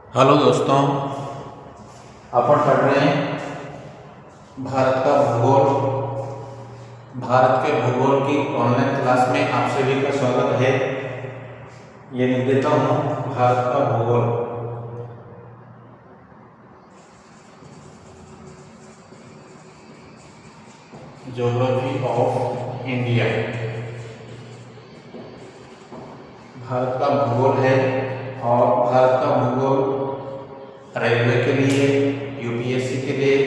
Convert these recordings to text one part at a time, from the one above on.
Hello दोस्तों, अपन पढ़ रहे हैं भारत का भूगोल। भारत के भूगोल की ऑनलाइन क्लास में आप सभी का स्वागत है। ये लिख देता हूँ भारत का भूगोल। ज्योग्राफी ऑफ इंडिया भारत का भूगोल है। और भारत का भूगोल रेलवे के लिए, यूपीएससी के लिए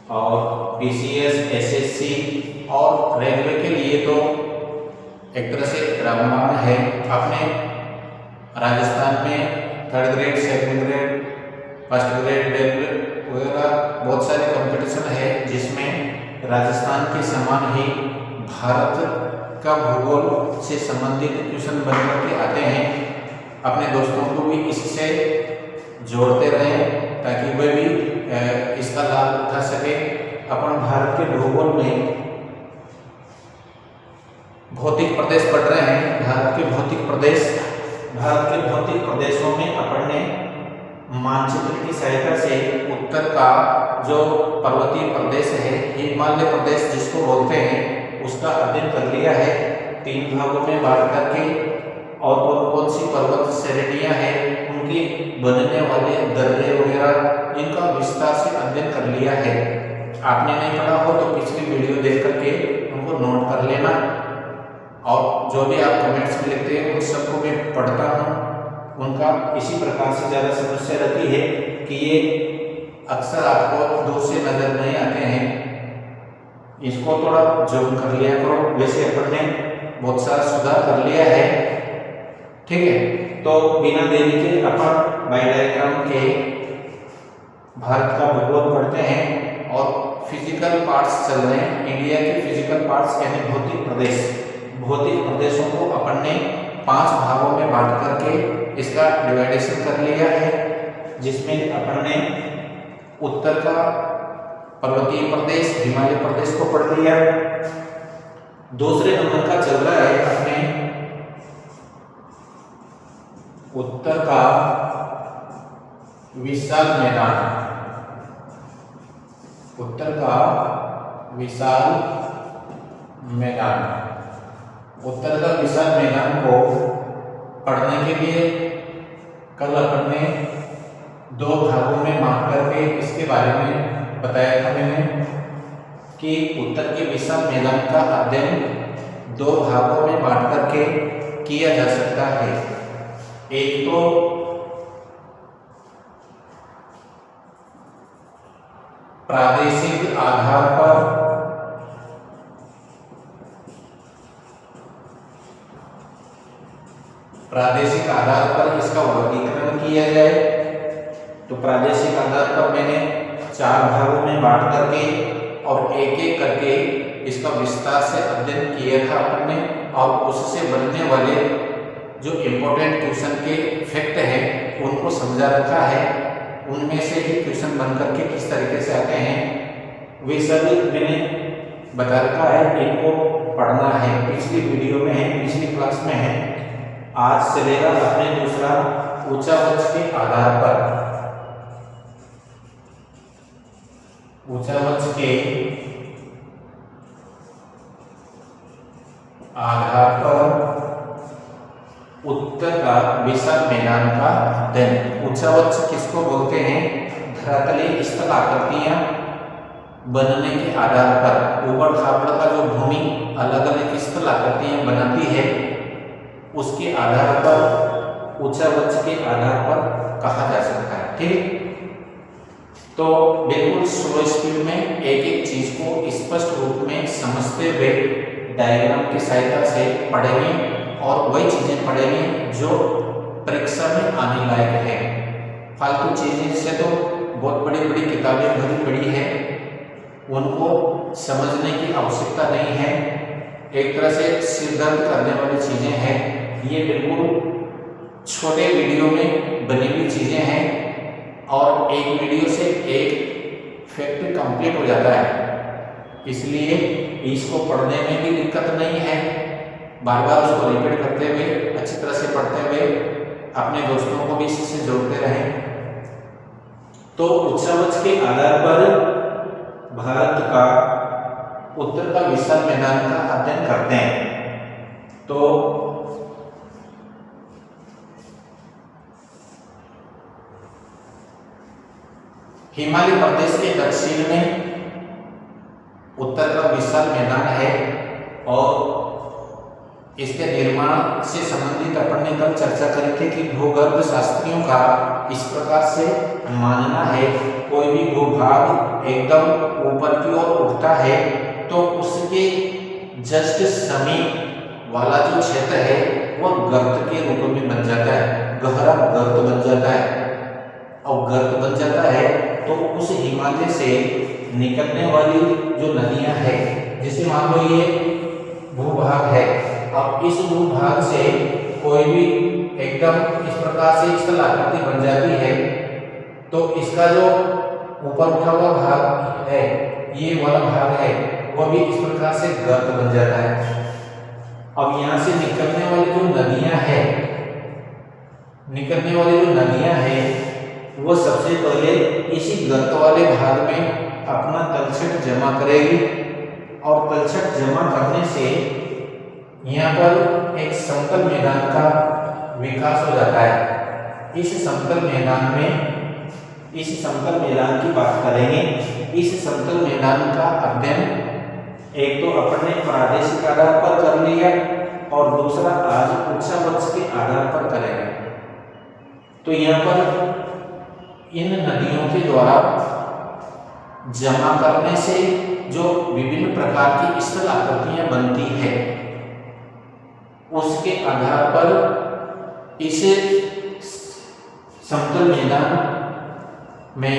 और पीसीएस, एसएससी और रेलवे के लिए तो एक तरह से रामबाण है। अपने राजस्थान में third grade, second grade, first grade, grade वगैरह बहुत सारे कंपटीशन है, जिसमें राजस्थान के समान ही भारत का भूगोल से संबंधित क्वेश्चन बनकर के आते हैं। अपने दोस्तों को भी इससे जोड़ते रहें ताकि वे भी इसका लाभ उठा सके। अपन भारत के भूगोल में भौतिक प्रदेश पढ़ रहे हैं। भारत के भौतिक प्रदेशों में अपन ने मानचित्र की सहायता से उत्तर का जो पर्वतीय प्रदेश है, हिमालय प्रदेश जिसको बोलते हैं, उसका अध्ययन कर लिया है। 3 भागों में बांट करके और कौन कौन सी पर्वत श्रेणियां हैं, उनके बनने वाले दर्रे वगैरह, इनका विस्तार से अध्ययन कर लिया है। आपने नहीं पढ़ा हो तो पिछली वीडियो देख करके उनको नोट कर लेना। और जो भी आप कमेंट्स में लिखते हैं उन सबको मैं पढ़ता हूँ। उनका इसी प्रकार से ज़्यादा समस्या रहती है कि ये अक्सर आपको दूर से नजर नहीं आते हैं। इसको थोड़ा जूम कर लिया करो। वैसे अपन ने बहुत सारा सुधार कर लिया है, ठीक है। तो बिना देरी के अपन बाय डायग्राम के भारत का भूगोल पढ़ते हैं। और फिजिकल पार्ट्स चल रहे हैं। इंडिया के फिजिकल पार्ट्स यानी भौतिक प्रदेशों को अपन ने 5 भागों में बांट करके इसका डिवाइडेशन कर लिया है, जिसमें अपन ने उत्तर का पर्वतीय प्रदेश, हिमालय प्रदेश को पढ़ लिया। दूसरे नंबर का चल रहा है अपने उत्तर का विशाल मैदान। उत्तर का विशाल मैदान को पढ़ने के लिए कल अपन ने 2 भागों में बांट करके इसके बारे में बताया था मैंने कि उत्तर के विशाल मैदान का अध्ययन 2 भागों में बांट करके किया जा सकता है। एक तो प्रादेशिक आधार पर इसका वर्गीकरण किया जाए। तो प्रादेशिक आधार पर मैंने 4 भागों में बांट करके और एक एक करके इसका विस्तार से अध्ययन किया था अपन ने। और उससे बनने वाले जो इम्पोर्टेंट क्वेश्चन के फैक्ट हैं उनको समझा रखा है। उनमें से ही क्वेश्चन बन करके किस तरीके से आते हैं वे सब मैंने बता रखा है। इनको पढ़ना है। पिछली वीडियो में है, पिछली क्लास में है। आज चलेगा अपने दूसरा ऊंचा वृक्ष के आधार पर। ऊंचा वृक्ष के आधार पर उत्तर का विशाल मैदान का अध्ययन। ऊंचा वृक्ष किसको बोलते हैं? धरातलीय स्थल आकृतियां बनने के आधार पर ऊबड़ खाबड़ का जो भूमि अलग अलग स्थल आकृतियां बनाती है, उसके आधार पर ऊंचा वृक्ष के आधार पर कहा जा सकता है, ठीक। तो बिल्कुल स्लो स्पीड में एक एक चीज को स्पष्ट रूप में समझते हुए डायग्राम की सहायता से पढ़ेंगे और वही चीजें पढ़ेंगे जो परीक्षा में आने लायक है। फालतू चीजें से तो बहुत बड़ी बड़ी किताबें भरी पड़ी है, उनको समझने की आवश्यकता नहीं है। एक तरह से सिर दर्द करने वाली चीजें हैं। ये बिल्कुल छोटे वीडियो में बनी हुई चीजें हैं और एक वीडियो से एक फैक्ट कंप्लीट हो जाता है। इसलिए इसको पढ़ने में भी दिक्कत नहीं है। बार बार उसको रिपीट करते हुए अच्छी तरह से पढ़ते हुए अपने दोस्तों को भी इससे जोड़ते रहें। तो उच्चावच के आधार पर भारत का उत्तर का विशाल मैदान का अध्ययन करते हैं। तो हिमालय प्रदेश के दक्षिण में उत्तर का विशाल मैदान है और इसके निर्माण से संबंधित अपन ने कल चर्चा करी थी कि भूगर्भ शास्त्रियों का इस प्रकार से मानना है, कोई भी भूभाग एकदम ऊपर की ओर उठता है तो उसके जस्ट समीप वाला जो क्षेत्र है वह गर्त के रूप में बन जाता है, गहरा गर्त बन जाता है। और गर्त बन जाता है तो उस हिमालय से निकलने वाली जो नदियां हैं, जैसे मान लो ये भूभाग है, अब इस भूभाग से कोई भी एकदम इस प्रकार से स्थलाकृति बन जाती है तो इसका जो ऊपर उठा हुआ भाग है, ये वाला भाग है, वह भी इस प्रकार से गर्त बन जाता है। अब यहाँ से निकलने वाली जो नदियां हैं वो सबसे पहले इसी गर्त वाले भाग में अपना तलछट जमा करेगी और तलछट जमा करने से यहाँ पर एक समतल मैदान का विकास हो जाता है। इस समतल मैदान की बात करेंगे। इस समतल मैदान का अध्ययन एक तो अपन ने प्रादेशिक आधार पर कर लिया और दूसरा आज उच्चावच के आधार पर करेंगे। तो यहाँ पर इन नदियों के द्वारा जमा करने से जो विभिन्न प्रकार की स्थल आकृतियां बनती है उसके आधार पर इस समतल मैदान में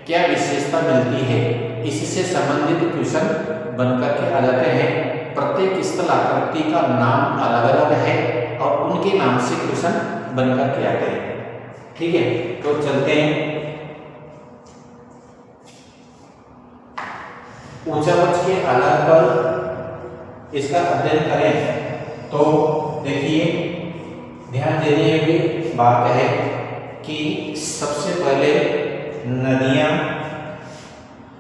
क्या विशेषता मिलती है, इससे संबंधित क्वेश्चन बनकर के आ जाते हैं। प्रत्येक स्थल आकृति का नाम अलग अलग है और उनके नाम से क्वेश्चन बनकर के आते हैं। ठीक है, तो चलते हैं। उच्चावच के आधार पर इसका अध्ययन करें तो देखिए, ध्यान देने की बात है कि सबसे पहले नदियां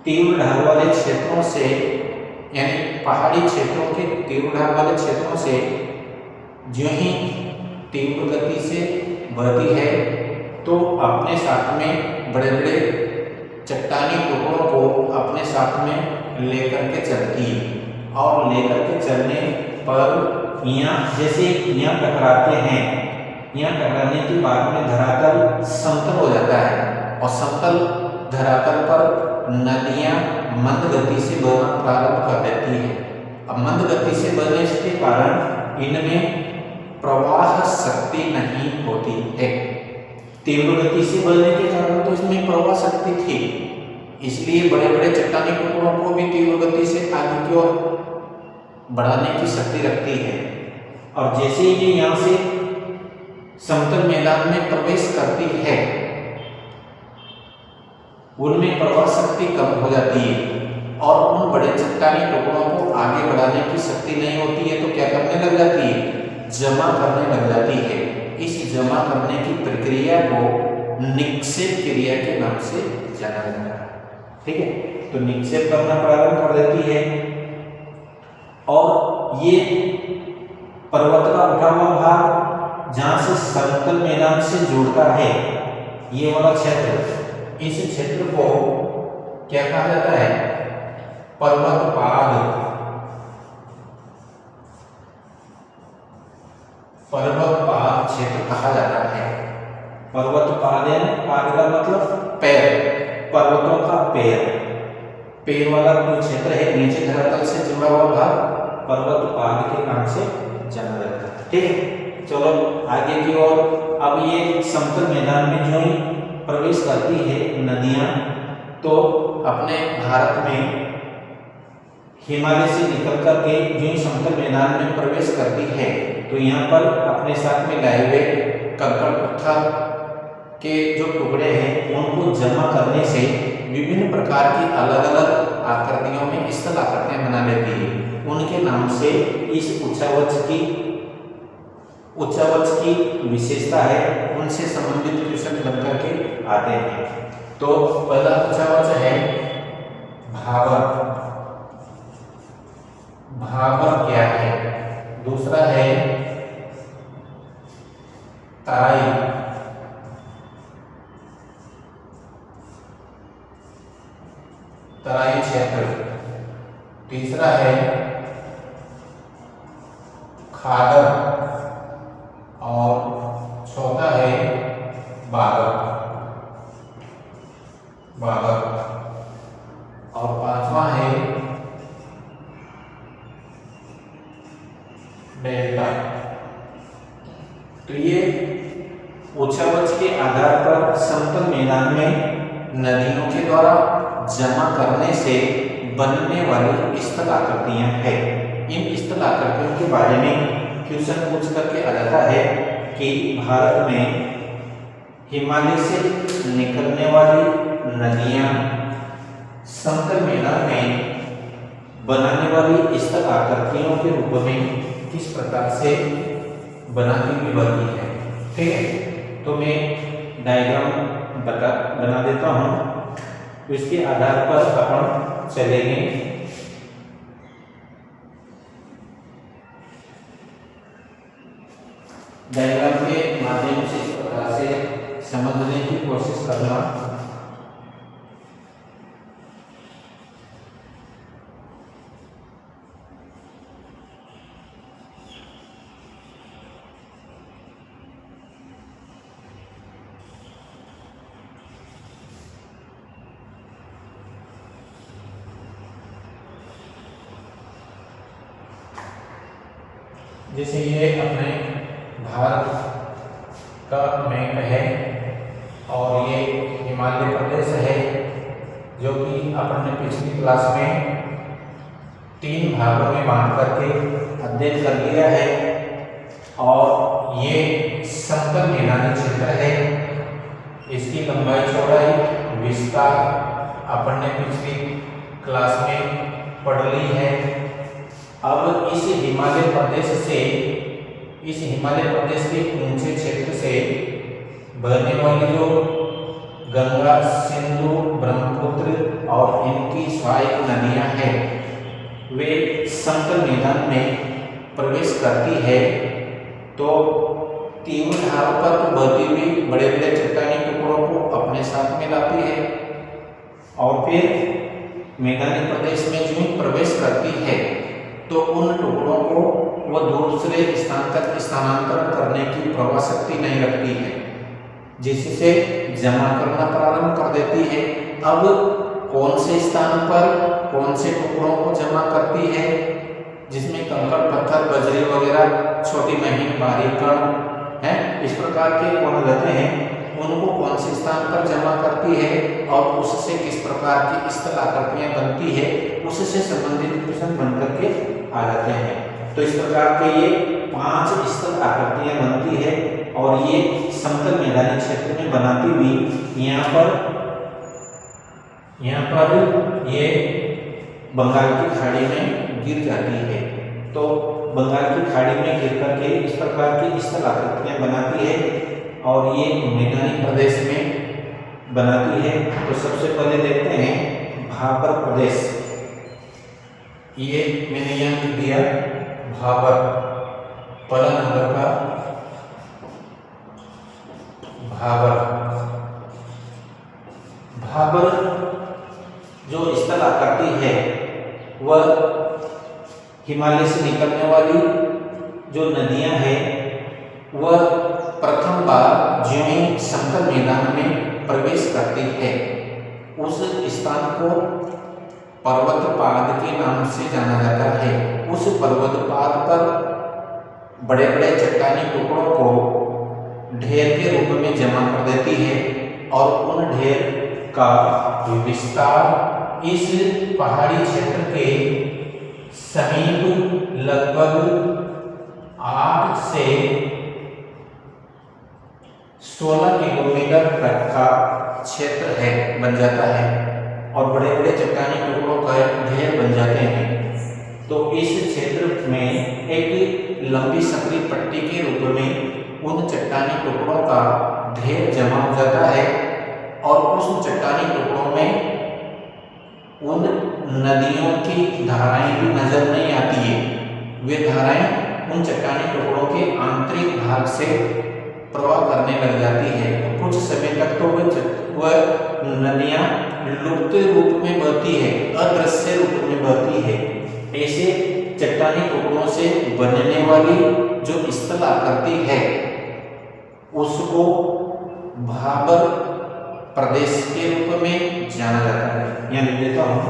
तीव्र ढाल वाले क्षेत्रों से, यानी पहाड़ी क्षेत्रों के तीव्र ढाल वाले क्षेत्रों से जो ही तीव्र गति से बहती है तो अपने साथ में बड़े बड़े चट्टानी टुकड़ों को अपने साथ में लेकर के चलती है और लेकर के चलने पर यहाँ जैसे यहाँ टकराते हैं, यहाँ टकराने के बाद में धरातल समतल हो जाता है और समतल धरातल पर नदियाँ मंद गति से बहना प्रारंभ कर देती है। अब मंद गति से बहने के कारण इनमें प्रवाह शक्ति नहीं होती है। तीव्र गति से बहने के कारण तो इसमें प्रवाह शक्ति थी, इसलिए बड़े बड़े चट्टानी टुकड़ों को भी तीव्र गति से आगे की ओर बढ़ाने की शक्ति रखती है। और जैसे ही ये यहाँ से समतल मैदान में प्रवेश करती है उनमें प्रवाह शक्ति कम हो जाती है और उन बड़े चट्टानी टुकड़ों को आगे बढ़ाने की शक्ति नहीं होती है, तो क्या करने लग जाती है, जमा करने लग जाती है। इस जमा करने की प्रक्रिया को निक्षेप क्रिया के नाम से जाना जाता है। ठीक है, तो निक्षेप करना प्रारंभ कर देती है और ये पर्वत का उठा हुआ भाग जहां से समतल मैदान से जुड़ता है, ये वाला क्षेत्र, इस क्षेत्र को क्या कहा जाता है, पर्वतपाद। पर्वतपाद क्षेत्र कहा जाता है। पर्वतपाद पाद का मतलब पैर, पर्वतों का पैर, पैर वाला जो क्षेत्र है नीचे धरातल से जुड़ा हुआ भाग पर्वतपाद के नाम से जाना जाता है। ठीक है, चलो आगे की ओर। अब ये समतल मैदान में जो ही प्रवेश करती है नदियां, तो अपने भारत में हिमालय से निकल करके जो ही समतल मैदान में प्रवेश करती है तो यहाँ पर अपने साथ में लाए हुए कंकड़ पत्थर के जो टुकड़े हैं उनको जमा करने से विभिन्न प्रकार की अलग अलग आकृतियों में स्थल आकृतियां बना लेती है। उनके नाम से इस उच्चावच की उच्चावच की विशेषता है उनसे संबंधित क्वेश्चन बनकर के आते हैं। तो पहला उच्चावच है भावर। भावर क्या है? दूसरा है तराई। तराई क्षेत्र। तीसरा है खादर और चौथा है बागर। बागर और पांचवा है डेल्टा। तो ये उच्चावच के आधार पर समतल मैदान में नदियों के द्वारा जमा करने से बनने वाली स्थल आकृतियां हैं। इन स्थल आकृतियों के बारे में क्वेश्चन पूछ करके आ जाता है कि भारत में हिमालय से निकलने वाली नदियां समतल मैदान में बनाने वाली स्थल आकृतियों के रूप में किस प्रकार से बनाती हुई बनती है। ठीक है, तो मैं डायग्राम बना देता हूं, तो इसके आधार पर अपन चलेंगे। डायग्राम के माध्यम से इस प्रकार से समझने की कोशिश करना। जैसे ये अपने भारत का मैप है और ये हिमालय प्रदेश है, जो कि अपन ने पिछली क्लास में 3 भागों में बांट करके अध्ययन कर लिया है। और ये समतल मैदानी क्षेत्र है। इसकी लंबाई चौड़ाई विस्तार अपन ने पिछली क्लास में पढ़ ली है। अब इस हिमालय प्रदेश के ऊंचे क्षेत्र से बहने वाली जो गंगा, सिंधु, ब्रह्मपुत्र और इनकी सहायक नदियां हैं, वे समतल मैदान में प्रवेश करती है। तो तीव्र धारा पर बहती हुई बड़े बड़े चट्टानी टुकड़ों को अपने साथ में लाती है और फिर मैदानी प्रदेश में जो प्रवेश करती है तो उन टुकड़ों को वह दूसरे स्थान तक स्थानांतरण करने की प्रवाह शक्ति नहीं रखती है, जिससे जमा करना प्रारंभ कर देती है। अब कौन से स्थान पर कौन से टुकड़ों को जमा करती है, जिसमें कंकड़, पत्थर, बजरी वगैरह छोटी महीन बारीक कण हैं, इस प्रकार के कण रहते हैं, उनको कौन से स्थान पर जमा करती है और उससे किस प्रकार की स्थल आकृतियां बनती है, उससे संबंधित क्वेश्चन बनकर के आ जाते हैं। तो इस प्रकार के ये 5 स्थल आकृतियां बनती है और ये समतल मैदानी क्षेत्र में बनाती हुई यहाँ पर ये बंगाल की खाड़ी में गिर जाती है। तो बंगाल की खाड़ी में गिर करके इस प्रकार की स्थल आकृतियां बनाती है और ये मैदानी प्रदेश में बनाती है। तो सबसे पहले देखते हैं भाबर प्रदेश। ये मैंने यहाँ लिख दिया भाबर, पहला नंबर का भाबर। भाबर जो स्थल आकृति है वह हिमालय से निकलने वाली जो नदियां हैं वह प्रथम बार ज्यों ही समतल मैदान में प्रवेश करती है, उस स्थान को पर्वतपाद के नाम से जाना जाता है। उस पर्वतपाद पर बड़े बड़े चट्टानी टुकड़ों को ढेर के रूप में जमा कर देती है और उन ढेर का विस्तार इस पहाड़ी क्षेत्र के समीप लगभग 8 से 16 किलोमीटर तक का क्षेत्र बन जाता है और बड़े बड़े चट्टानी टुकड़ों का ढेर बन जाते हैं। तो तो इस क्षेत्र में एक लंबी सकरी पट्टी के रूप में उन चट्टानी टुकड़ों का ढेर जमा हो जाता है और उस चट्टानी टुकड़ों में उन नदियों की धाराएं भी नजर नहीं आती है। वे धाराएं उन चट्टानी टुकड़ों के आंतरिक भाग से प्रवाह करने लग जाती है। तो कुछ समय तक तो वह नदियां लुप्त रूप में बहती है, अदृश्य रूप में बहती है। ऐसे चट्टानी टुकड़ों से बनने वाली जो स्थल आकृति है उसको भाबर प्रदेश के रूप में जाना जाता है। यहाँ लिख देता हूं,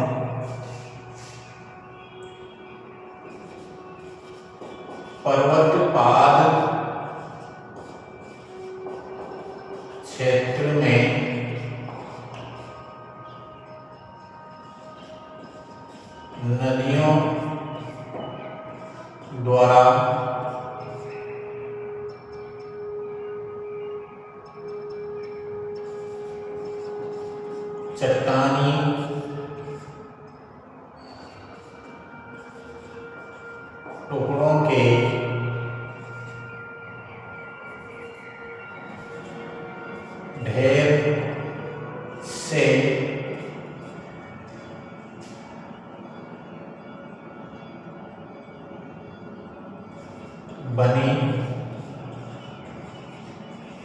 पर्वतपाद क्षेत्र में नदियों द्वारा चट्टानी टुकड़ों के ढेर से बनी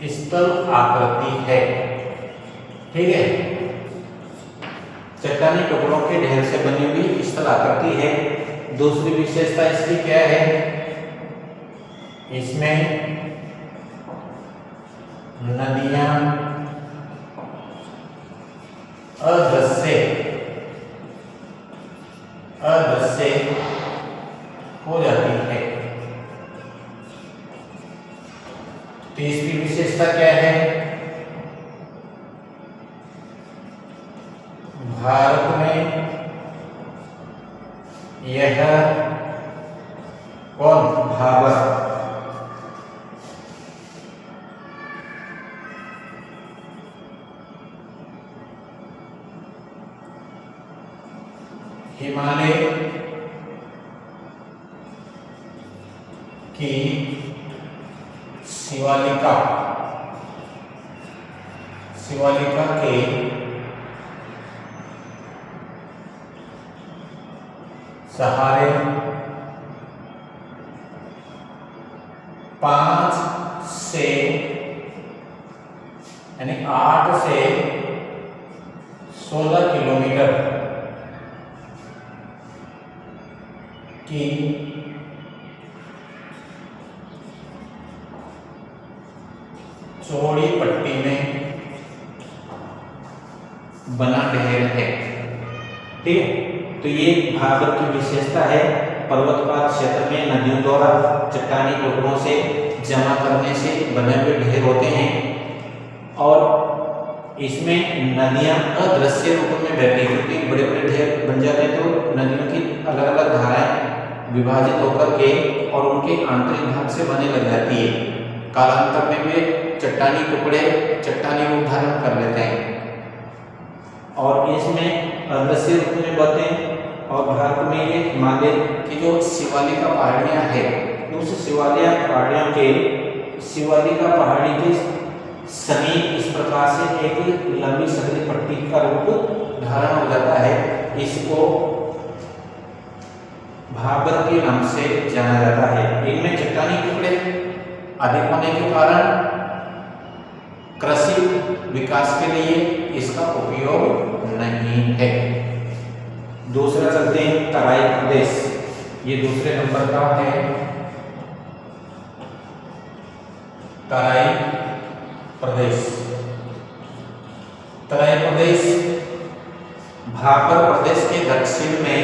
स्थल आकृति है। ठीक है, चट्टानी टुकड़ों के ढेर से बनी हुई स्थल आकृति है। दूसरी विशेषता इसकी क्या है, इसमें नदियां अदृश्य हो जाती है। तीसरी विशेषता क्या है, भारत में यह कौन, भाबर हिमालय की शिवालिका के सहारे 5 से यानी 8 से 16 किलोमीटर की चौड़ी पट्टी में बना ढेर है। ठीक है, तो ये भाबर की विशेषता है। पर्वतपात क्षेत्र में नदियों द्वारा चट्टानी टुकड़ों से जमा करने से बने हुए ढेर होते हैं और इसमें नदियां अदृश्य रूप में बहती है, क्योंकि बड़े बड़े ढेर बन जाते हैं तो नदियों की अलग अलग धाराएं विभाजित होकर के और उनके आंतरिक भाग से बने लग जाती है। कालांतर में वे चट्टानी टुकड़े चट्टानी रूप धारण कर लेते हैं और इसमें अदृश्य रूप में बहते हैं। और भारत में ये हिमालय की जो शिवालिका पहाड़ियां है, उस शिवालिका पहाड़ी के समीप इस प्रकार से एक लंबी सकरी पट्टी का रूप धारण हो जाता है। इसको भाबर के नाम से जाना जाता है। इनमें चट्टानी टुकड़े अधिक होने के कारण कृषि विकास के लिए इसका उपयोग नहीं है। दूसरा चलते हैं तराई प्रदेश, ये दूसरे नंबर का है। तराई प्रदेश भाबर प्रदेश के दक्षिण में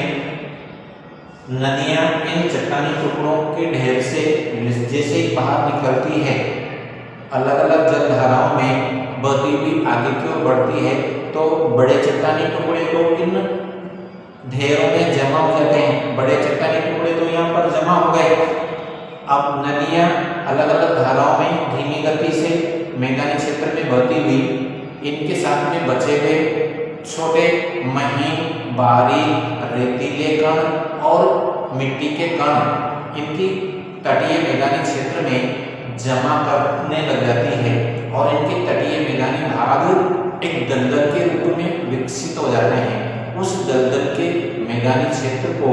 नदियां इन चट्टानी टुकड़ों के ढेर से जैसे ही बाहर निकलती है, अलग अलग जलधाराओं में बहती हुई आगे की ओर बढ़ती है, तो बड़े चट्टानी टुकड़े तो इन ढेरों में जमा हो जाते हैं। बड़े चट्टानी टुकड़े तो यहाँ पर जमा हो गए। अब नदियां अलग अलग धाराओं में धीमी गति से मैदानी क्षेत्र में बहती हुई इनके साथ में बचे हुए छोटे महीन बारीक रेतीले कण और मिट्टी के कण इनकी तटीय मैदानी क्षेत्र में जमा करने लग जाती है और इनके तटीय मैदानी भाग एक दलदल के रूप में विकसित हो जाते हैं। उस दलदल के मैदानी क्षेत्र को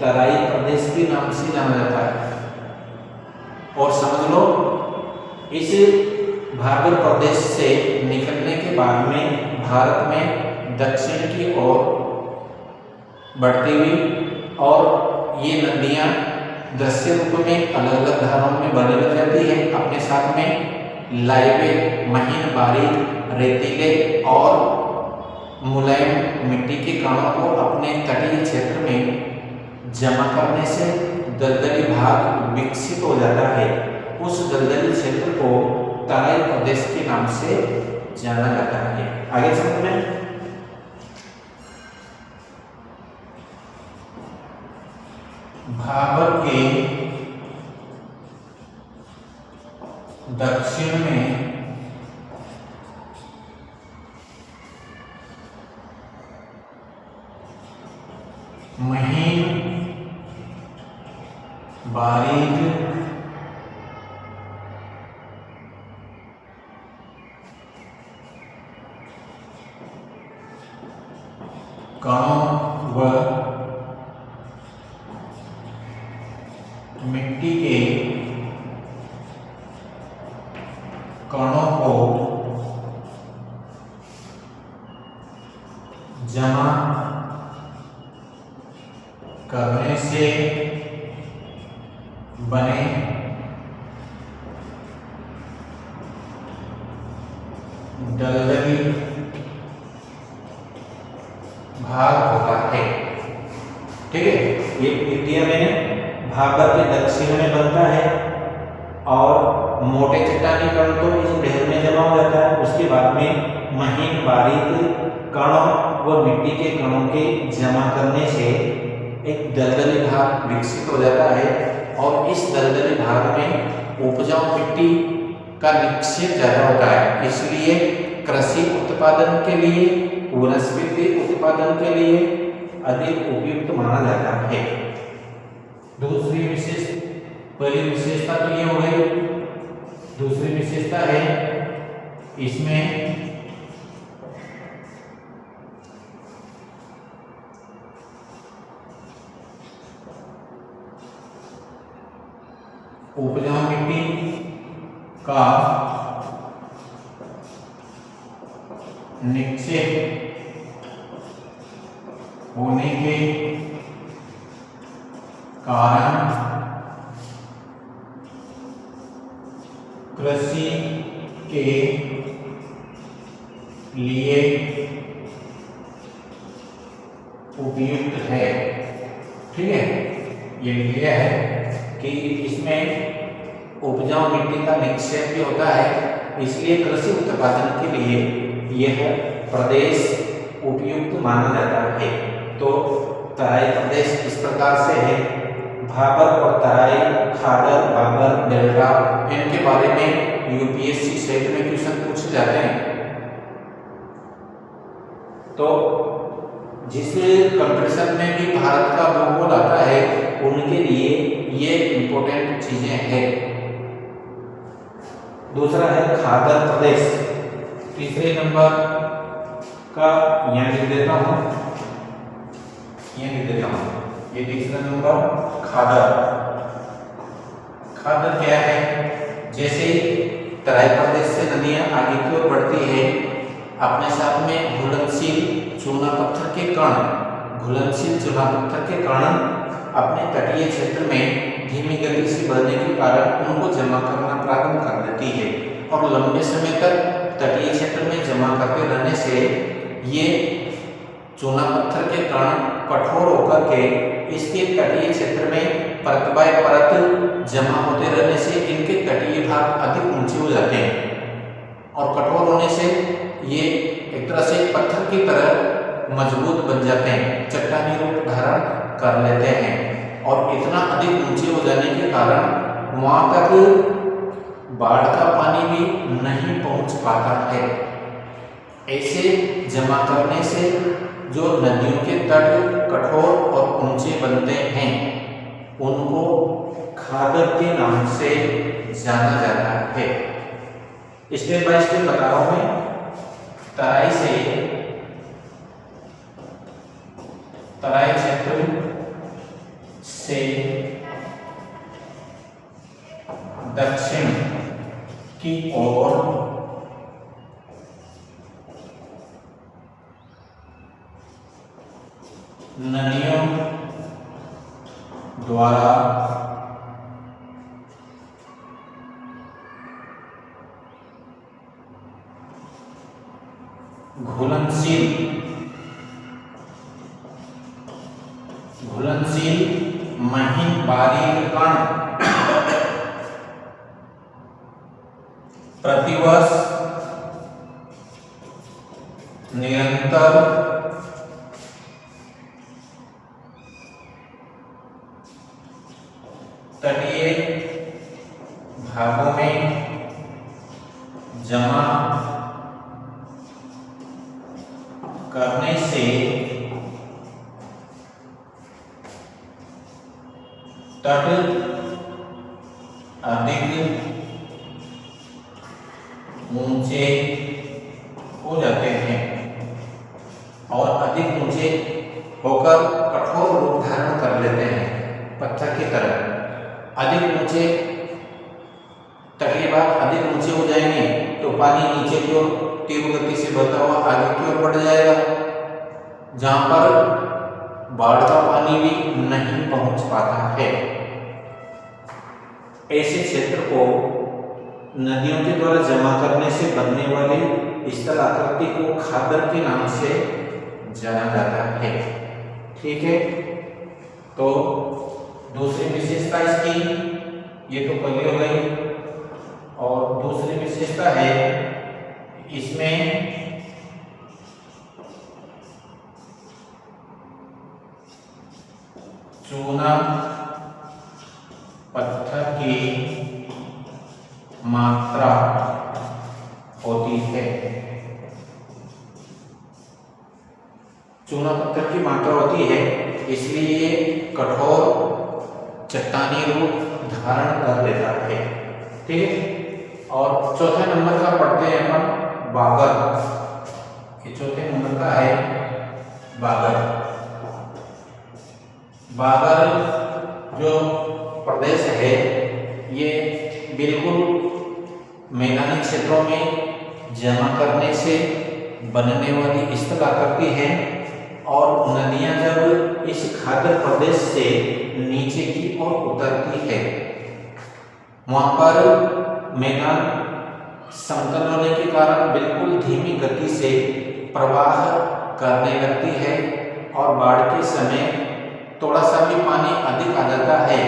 तराई प्रदेश के नाम से जाना जाता है। और समझ लो, इस भाबर प्रदेश से निकलने के बाद में भारत में दक्षिण की ओर बढ़ती हुई और ये नदियां दृश्य रूप में अलग अलग धाराओं में बढ़ने लग जाती है। अपने साथ में लाइवे, महीन, बारीक, रेतीले और मुलायम मिट्टी के कणों को अपने तटीय क्षेत्र में जमा करने से दलदली भाग विकसित हो जाता है। उस दलदली क्षेत्र को तराई प्रदेश के नाम से जाना जाता है। आगे समझ में, भाबर के दक्षिण में महीन, बारीक, कणों व मिट्टी के कणों को जमा करने से बने दलदली भाग होता है। ठीक है, ये इंडिया में भाबर के दक्षिण में बनता है और मोटे चट्टानी कण तो इस ढेर में जमा हो जाता है। उसके बाद में महीन, बारीक कणों व मिट्टी के कणों के जमा करने से एक दलदली भाग विकसित हो जाता है और इस दलदली भाग में उपजाऊ मिट्टी का निक्षेप ज्यादा होता है। इसलिए कृषि उत्पादन के लिए, वनस्पति उत्पादन के लिए अधिक उपयुक्त माना जाता है। दूसरी पहली विशेषता तो ये हो गई। दूसरी विशेषता है इसमें उपजाऊ मिट्टी का निक्षेप होने के कारण कृषि के लिए उपयुक्त है। ठीक है, ये लिखा है कि इसमें उपजाऊ मिट्टी का निक्षेप भी होता है, इसलिए कृषि उत्पादन के लिए यह प्रदेश उपयुक्त माना जाता है। तो तराई प्रदेश इस प्रकार से है। भाबर और तराई, खादर, बाबर, डेल्टा, इनके बारे में यूपीएससी सेट में क्वेश्चन पूछे जाते हैं। तो जिस कंपटीशन में भी भारत का भूगोल आता है उनके लिए ये इंपॉर्टेंट चीजें हैं। दूसरा है खादर प्रदेश। तीसरे नंबर का यहाँ लिख देता हूँ, ये तीसरा नंबर खादर। खादर क्या है? जैसे तराई प्रदेश से नदियां आगे की ओर बढ़ती है, अपने साथ में घुलनशील चूना पत्थर के कण अपने तटीय क्षेत्र में धीमी गति से बढ़ने के कारण उनको जमा करना प्रारंभ कर देती है और लंबे समय तक तटीय क्षेत्र में जमा करते रहने से ये चूना पत्थर के कण कठोर होकर के इसके तटीय क्षेत्र में परत बाय परत जमा होते रहने से इनके तटीय भाग अधिक ऊंचे हो जाते हैं और कठोर होने से ये एक तरह से पत्थर की तरह मजबूत बन जाते हैं, चट्टानी रूप धारण कर लेते हैं और इतना अधिक ऊंचे हो जाने के कारण वहां तक बाढ़ का पानी भी नहीं पहुंच पाता है। ऐसे जमा करने से जो नदियों के तट कठोर और ऊंचे बनते हैं उनको खादर के नाम से जाना जाता है। स्टेप बाय स्टेप बता रहा हूं मैं। तराई क्षेत्र से दक्षिण की ओर नदियों द्वारा घुलनशील महीन बारीक कण प्रतिवर्ष निरंतर तटीय भागों में जमा करने से तट अधिक ऊंचे हो जाते हैं और अधिक ऊंचे होकर कठोर रूप धारण कर लेते हैं पत्थर की तरह। अधिक ऊंचे तटीय भाग अधिक ऊंचे हो जाएंगे तो पानी नीचे की ओर तीव्र गति से बहता हुआ आगे की ओर बढ़ जाएगा, जहां पर बाढ़ का पानी भी नहीं पहुंच पाता है। ऐसे क्षेत्र को नदियों के द्वारा जमा करने से बनने वाली स्थल आकृति को खादर के नाम से जाना जाता है। ठीक है, तो दूसरी विशेषता इसकी, ये तो पहले हो गई, और दूसरी विशेषता है इसमें चूना पत्थर की मात्रा होती है। चूना पत्थर की मात्रा होती है, इसलिए ये कठोर चट्टानी रूप धारण कर लेता है। ठीक है, और चौथे नंबर का पढ़ते हैं अपन बागर। ये चौथे नंबर का है बागर। बागर जो प्रदेश है ये बिल्कुल मैदानी क्षेत्रों में जमा करने से बनने वाली स्थल आकृति है, और नदियां जब इस खादर प्रदेश से नीचे की ओर उतरती है, वहां पर मैदान समतल होने के कारण बिल्कुल धीमी गति से प्रवाह करने लगती है, और बाढ़ के समय थोड़ा सा भी पानी अधिक आ जाता है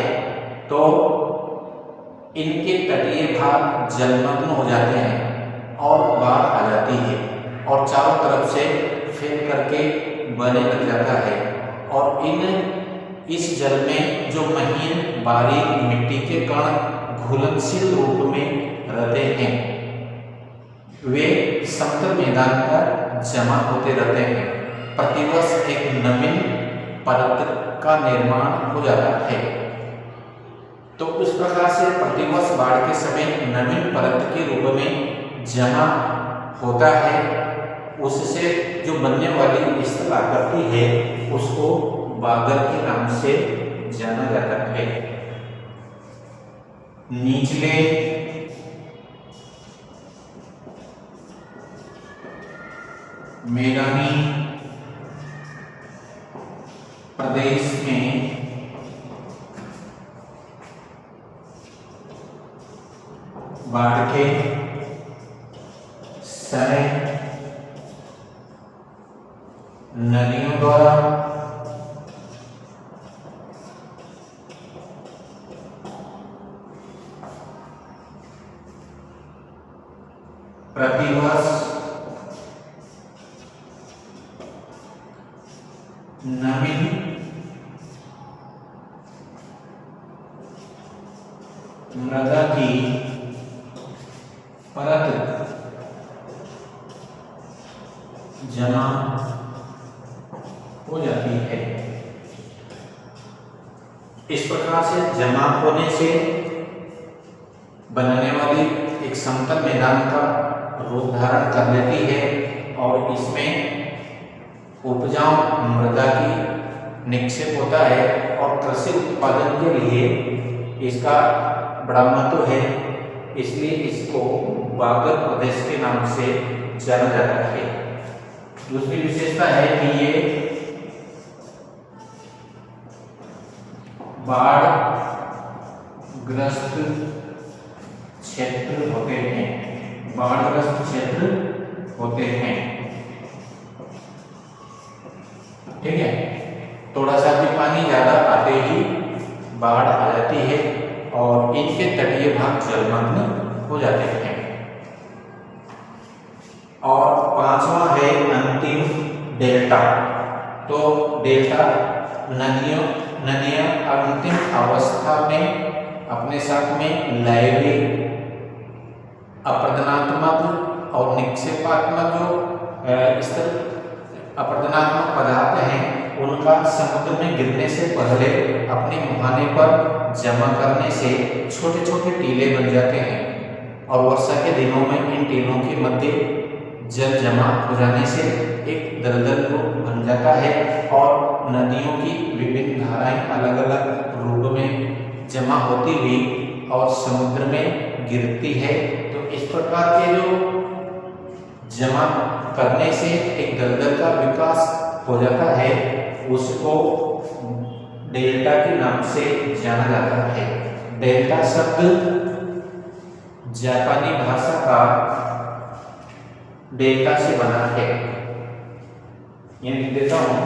तो इनके तटीय भाग जलमग्न हो जाते हैं और बाढ़ आ जाती है और चारों तरफ से फैल करके बहने लग जाता है। और इस जल में जो महीन बारीक मिट्टी के कण घुलनशील रूप में रहते हैं, वे समतल मैदान पर जमा होते रहते हैं। प्रतिवर्ष एक नवीन परत का निर्माण हो जाता है। तो उस प्रकार से प्रतिवर्ष बाढ़ के समय नवीन परत के रूप में जमा होता है, उससे जो बनने वाली स्थल आकृति है उसको बागर के नाम से जाना जाता है। निचले मैदानी प्रदेश में बाढ़ के समय नदियों द्वारा प्रतिवर्ष नवीन मृदा की परत जमा हो जाती है। इस प्रकार से जमा होने से बनने वाली एक समतल मैदान का रूप धारण कर लेती है और इसमें उपजाऊ मृदा की निक्षेप होता है और कृषि उत्पादन के लिए इसका बड़ा महत्व है, इसलिए इसको बागर प्रदेश के नाम से जाना जाता है। दूसरी विशेषता है कि ये बाढ़ ग्रस्त क्षेत्र होते हैं, बाढ़ग्रस्त क्षेत्र होते हैं। ठीक है, थोड़ा सा भी पानी ज्यादा आते ही बाढ़ आ जाती है और इनके तटीय भाग जलमग्न हो जाते हैं। और पांचवा है अंतिम डेल्टा। तो डेल्टा नदियां अंतिम अवस्था में अपने साथ में लय हुए अपरदनात्मक और निक्षेपात्मक जो अपरदनात्मक पदार्थ हैं उनका समुद्र में गिरने से पहले अपने मुहाने पर जमा करने से छोटे छोटे टीले बन जाते हैं और वर्षा के दिनों में इन टीलों के मध्य जल जमा हो जाने से एक दलदल रूप बन जाता है और नदियों की विभिन्न धाराएं अलग अलग रूप में जमा होती हुई और समुद्र में गिरती है। तो इस प्रकार के जो जमा करने से एक दलदल का विकास हो जाता है उसको डेल्टा के नाम से जाना जाता है। डेल्टा शब्द जापानी भाषा का डेल्टा से बना है। ये लिख देता हूं,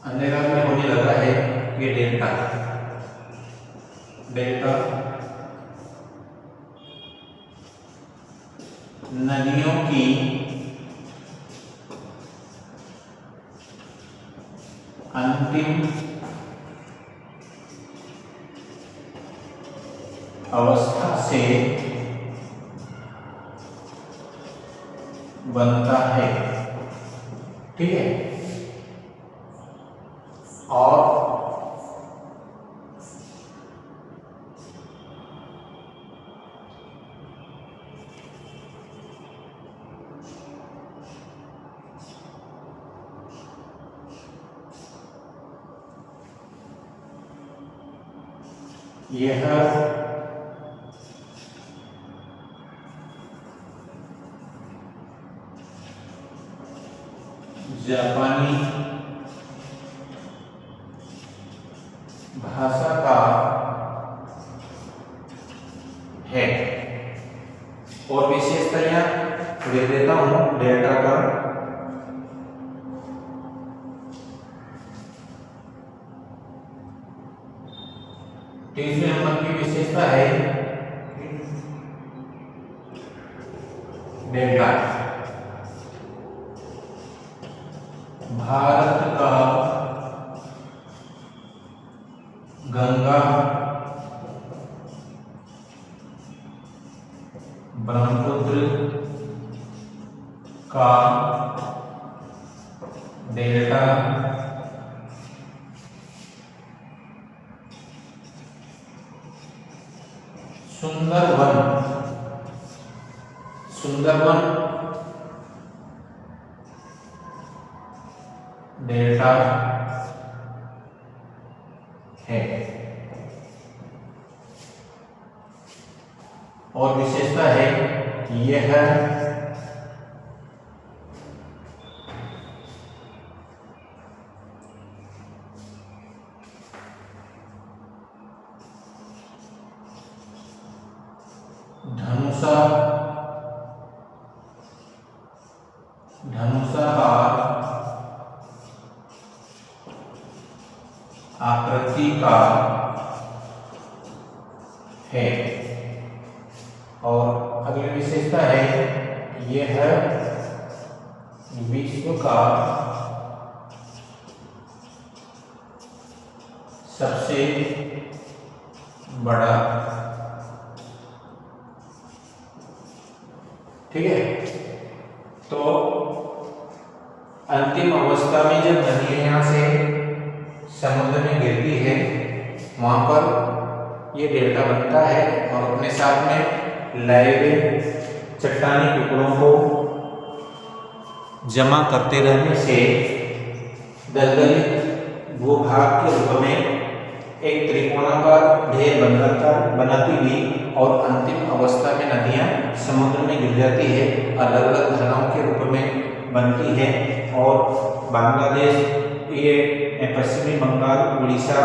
अंधेरा में होने लगा है। ये डेल्टा डेल्टा नदियों की अंतिम अवस्था से बनता है। ठीक है, और यह जापानी भाषा का है। और विशेषताएं लिख देता हूं डेल्टा का। तीसरे नंबर की विशेषता है डेल्टा भारत का गंगा ब्रह्मपुत्र का डेल्टा सुंदरवन डेल्टा है। और विशेषता है यह धनुषाकार आकृति का है। और अगली विशेषता है यह विश्व का सबसे बड़ा। ठीक है, तो अंतिम अवस्था में जब नदियां यहां से समुद्र में गिरती है वहाँ पर ये डेल्टा बनता है और अपने साथ में लाए हुए चट्टानी टुकड़ों को जमा करते रहने से दलदली भूभाग के रूप में एक त्रिकोणाकार ढेर बनाती हुई और अंतिम अवस्था में नदियां समुद्र में गिर जाती है, अलग अलग धरनों के रूप में बनती है। और बांग्लादेश, ये पश्चिमी बंगाल, उड़ीसा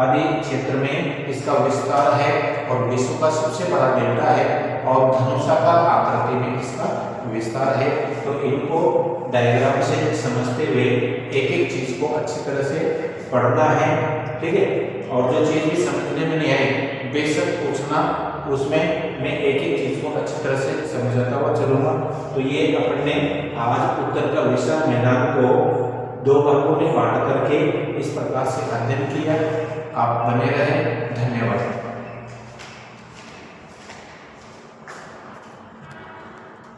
आदि क्षेत्र में इसका विस्तार है और विश्व का सबसे बड़ा डेल्टा है और धनुषाकार आकृति में इसका विस्तार है। तो इनको डायग्राम से समझते हुए एक एक चीज को अच्छी तरह से पढ़ना है, ठीक है। और जो चीज भी समझने में नहीं आई बेशक पूछना, उसमें मैं एक एक चीज को अच्छी तरह से समझाता हुआ चलूंगा। तो ये अपने आज उत्तर का विषय मैदान को दो भागों में बांट करके इस प्रकार से अध्ययन किया। आप बने रहें, धन्यवाद।